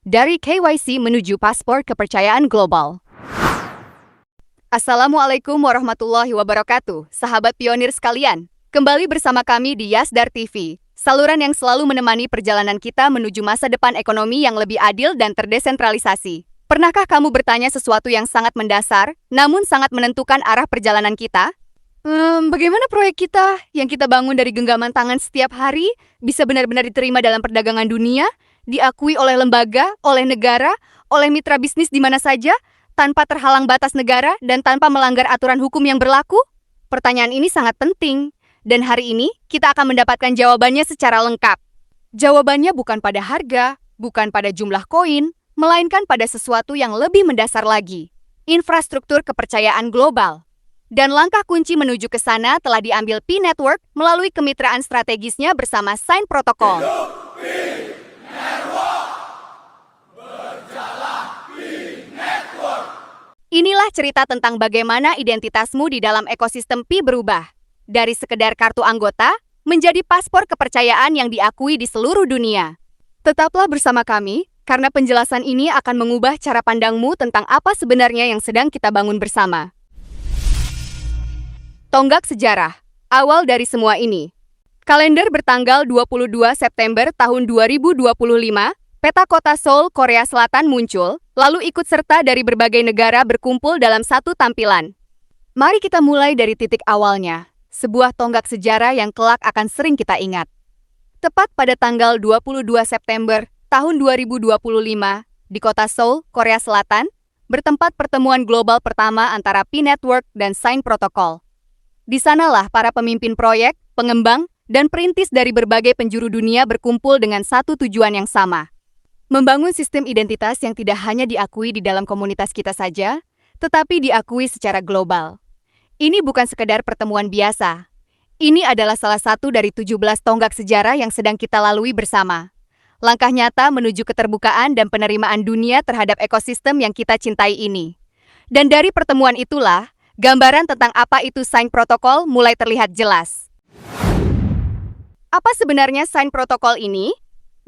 Dari KYC menuju paspor kepercayaan global. Assalamualaikum warahmatullahi wabarakatuh, sahabat pionir sekalian. Kembali bersama kami di Yasdar TV, saluran yang selalu menemani perjalanan kita menuju masa depan ekonomi yang lebih adil dan terdesentralisasi. Pernahkah kamu bertanya sesuatu yang sangat mendasar, namun sangat menentukan arah perjalanan kita? Bagaimana proyek kita yang kita bangun dari genggaman tangan setiap hari bisa benar-benar diterima dalam perdagangan dunia, diakui oleh lembaga, oleh negara, oleh mitra bisnis di mana saja, tanpa terhalang batas negara dan tanpa melanggar aturan hukum yang berlaku? Pertanyaan ini sangat penting, dan hari ini kita akan mendapatkan jawabannya secara lengkap. Jawabannya bukan pada harga, bukan pada jumlah koin, melainkan pada sesuatu yang lebih mendasar lagi, infrastruktur kepercayaan global. Dan langkah kunci menuju ke sana telah diambil Pi Network melalui kemitraan strategisnya bersama Sign Protocol. Inilah cerita tentang bagaimana identitasmu di dalam ekosistem Pi berubah. Dari sekedar kartu anggota, menjadi paspor kepercayaan yang diakui di seluruh dunia. Tetaplah bersama kami, karena penjelasan ini akan mengubah cara pandangmu tentang apa sebenarnya yang sedang kita bangun bersama. Tonggak sejarah, awal dari semua ini. Kalender bertanggal 22 September tahun 2025, peta kota Seoul, Korea Selatan muncul, lalu ikut serta dari berbagai negara berkumpul dalam satu tampilan. Mari kita mulai dari titik awalnya, sebuah tonggak sejarah yang kelak akan sering kita ingat. Tepat pada tanggal 22 September tahun 2025, di kota Seoul, Korea Selatan, bertempat pertemuan global pertama antara Pi Network dan Sign Protocol. Di sanalah para pemimpin proyek, pengembang, dan perintis dari berbagai penjuru dunia berkumpul dengan satu tujuan yang sama. Membangun sistem identitas yang tidak hanya diakui di dalam komunitas kita saja, tetapi diakui secara global. Ini bukan sekedar pertemuan biasa. Ini adalah salah satu dari 17 tonggak sejarah yang sedang kita lalui bersama. Langkah nyata menuju keterbukaan dan penerimaan dunia terhadap ekosistem yang kita cintai ini. Dan dari pertemuan itulah, gambaran tentang apa itu Sign Protocol mulai terlihat jelas. Apa sebenarnya Sign Protocol ini?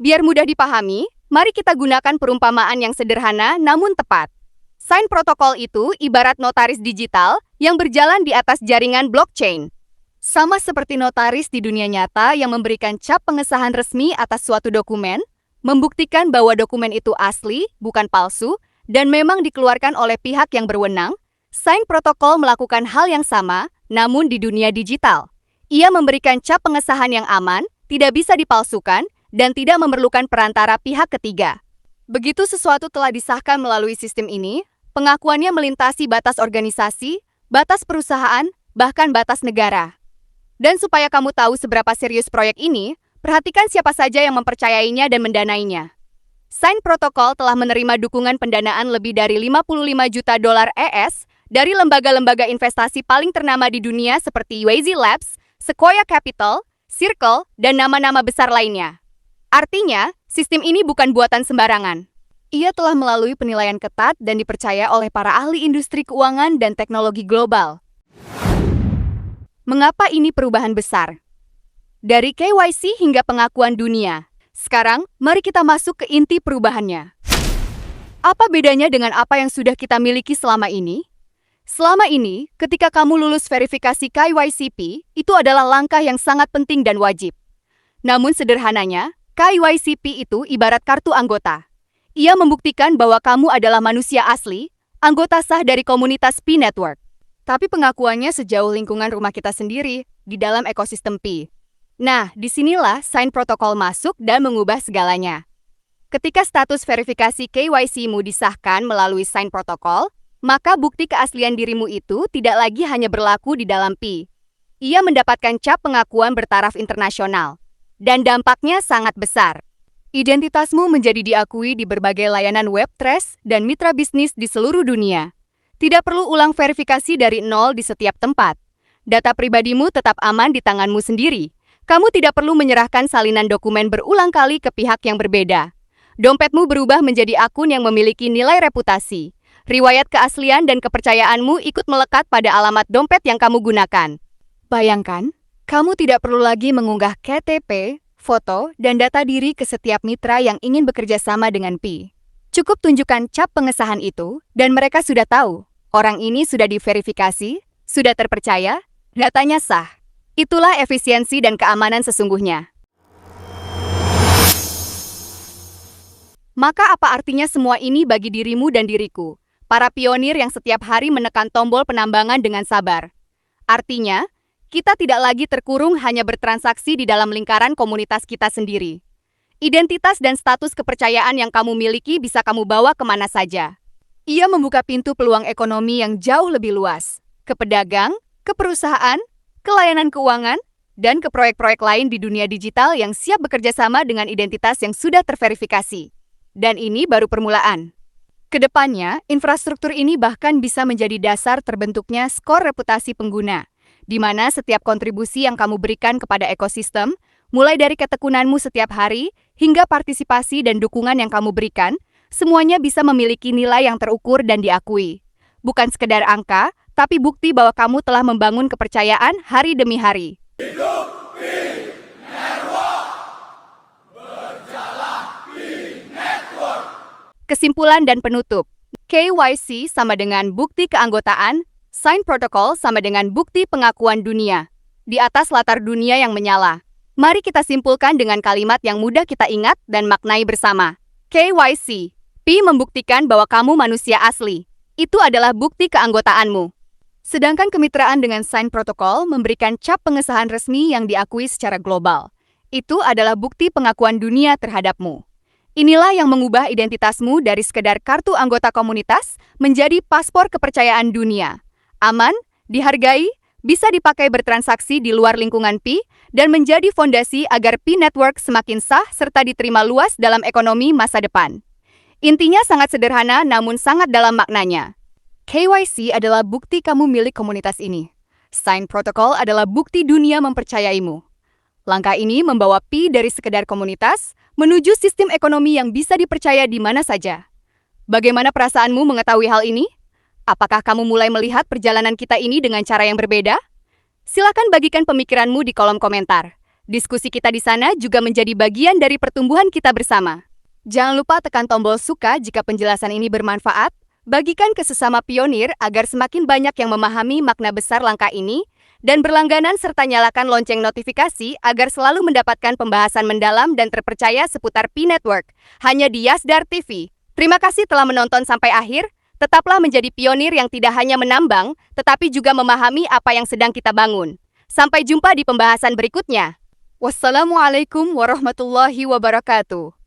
Biar mudah dipahami, mari kita gunakan perumpamaan yang sederhana namun tepat. Sign Protocol itu ibarat notaris digital yang berjalan di atas jaringan blockchain. Sama seperti notaris di dunia nyata yang memberikan cap pengesahan resmi atas suatu dokumen, membuktikan bahwa dokumen itu asli, bukan palsu, dan memang dikeluarkan oleh pihak yang berwenang. Sign Protocol melakukan hal yang sama, namun di dunia digital. Ia memberikan cap pengesahan yang aman, tidak bisa dipalsukan, dan tidak memerlukan perantara pihak ketiga. Begitu sesuatu telah disahkan melalui sistem ini, pengakuannya melintasi batas organisasi, batas perusahaan, bahkan batas negara. Dan supaya kamu tahu seberapa serius proyek ini, perhatikan siapa saja yang mempercayainya dan mendanainya. Sign Protocol telah menerima dukungan pendanaan lebih dari 55 juta dolar ES dari lembaga-lembaga investasi paling ternama di dunia seperti UAZ Labs, Sequoia Capital, Circle, dan nama-nama besar lainnya. Artinya, sistem ini bukan buatan sembarangan. Ia telah melalui penilaian ketat dan dipercaya oleh para ahli industri keuangan dan teknologi global. Mengapa ini perubahan besar? Dari KYC hingga pengakuan dunia. Sekarang, mari kita masuk ke inti perubahannya. Apa bedanya dengan apa yang sudah kita miliki selama ini? Selama ini, ketika kamu lulus verifikasi KYCP, itu adalah langkah yang sangat penting dan wajib. Namun sederhananya, KYCP itu ibarat kartu anggota. Ia membuktikan bahwa kamu adalah manusia asli, anggota sah dari komunitas Pi Network. Tapi pengakuannya sejauh lingkungan rumah kita sendiri, di dalam ekosistem Pi. Nah, disinilah Sign Protocol masuk dan mengubah segalanya. Ketika status verifikasi KYC-mu disahkan melalui Sign Protocol, maka bukti keaslian dirimu itu tidak lagi hanya berlaku di dalam Pi. Ia mendapatkan cap pengakuan bertaraf internasional. Dan dampaknya sangat besar. Identitasmu menjadi diakui di berbagai layanan Web3 dan mitra bisnis di seluruh dunia. Tidak perlu ulang verifikasi dari nol di setiap tempat. Data pribadimu tetap aman di tanganmu sendiri. Kamu tidak perlu menyerahkan salinan dokumen berulang kali ke pihak yang berbeda. Dompetmu berubah menjadi akun yang memiliki nilai reputasi. Riwayat keaslian dan kepercayaanmu ikut melekat pada alamat dompet yang kamu gunakan. Bayangkan, kamu tidak perlu lagi mengunggah KTP, foto, dan data diri ke setiap mitra yang ingin bekerja sama dengan Pi. Cukup tunjukkan cap pengesahan itu, dan mereka sudah tahu. Orang ini sudah diverifikasi, sudah terpercaya, datanya sah. Itulah efisiensi dan keamanan sesungguhnya. Maka apa artinya semua ini bagi dirimu dan diriku, para pionir yang setiap hari menekan tombol penambangan dengan sabar? Artinya, kita tidak lagi terkurung hanya bertransaksi di dalam lingkaran komunitas kita sendiri. Identitas dan status kepercayaan yang kamu miliki bisa kamu bawa kemana saja. Ia membuka pintu peluang ekonomi yang jauh lebih luas, ke pedagang, ke perusahaan, ke layanan keuangan, dan ke proyek-proyek lain di dunia digital yang siap bekerja sama dengan identitas yang sudah terverifikasi. Dan ini baru permulaan. Kedepannya, infrastruktur ini bahkan bisa menjadi dasar terbentuknya skor reputasi pengguna, di mana setiap kontribusi yang kamu berikan kepada ekosistem, mulai dari ketekunanmu setiap hari, hingga partisipasi dan dukungan yang kamu berikan, semuanya bisa memiliki nilai yang terukur dan diakui. Bukan sekedar angka, tapi bukti bahwa kamu telah membangun kepercayaan hari demi hari. Kesimpulan dan penutup. KYC sama dengan bukti keanggotaan, Sign Protocol sama dengan bukti pengakuan dunia. Di atas latar dunia yang menyala. Mari kita simpulkan dengan kalimat yang mudah kita ingat dan maknai bersama. KYC. P membuktikan bahwa kamu manusia asli. Itu adalah bukti keanggotaanmu. Sedangkan kemitraan dengan Sign Protocol memberikan cap pengesahan resmi yang diakui secara global. Itu adalah bukti pengakuan dunia terhadapmu. Inilah yang mengubah identitasmu dari sekedar kartu anggota komunitas menjadi paspor kepercayaan dunia. Aman, dihargai, bisa dipakai bertransaksi di luar lingkungan Pi, dan menjadi fondasi agar Pi Network semakin sah serta diterima luas dalam ekonomi masa depan. Intinya sangat sederhana namun sangat dalam maknanya. KYC adalah bukti kamu milik komunitas ini. Sign Protocol adalah bukti dunia mempercayaimu. Langkah ini membawa Pi dari sekedar komunitas menuju sistem ekonomi yang bisa dipercaya di mana saja. Bagaimana perasaanmu mengetahui hal ini? Apakah kamu mulai melihat perjalanan kita ini dengan cara yang berbeda? Silakan bagikan pemikiranmu di kolom komentar. Diskusi kita di sana juga menjadi bagian dari pertumbuhan kita bersama. Jangan lupa tekan tombol suka jika penjelasan ini bermanfaat. Bagikan ke sesama pionir agar semakin banyak yang memahami makna besar langkah ini, dan berlangganan serta nyalakan lonceng notifikasi agar selalu mendapatkan pembahasan mendalam dan terpercaya seputar Pi Network, hanya di Yasdar TV. Terima kasih telah menonton sampai akhir, tetaplah menjadi pionir yang tidak hanya menambang, tetapi juga memahami apa yang sedang kita bangun. Sampai jumpa di pembahasan berikutnya. Wassalamualaikum warahmatullahi wabarakatuh.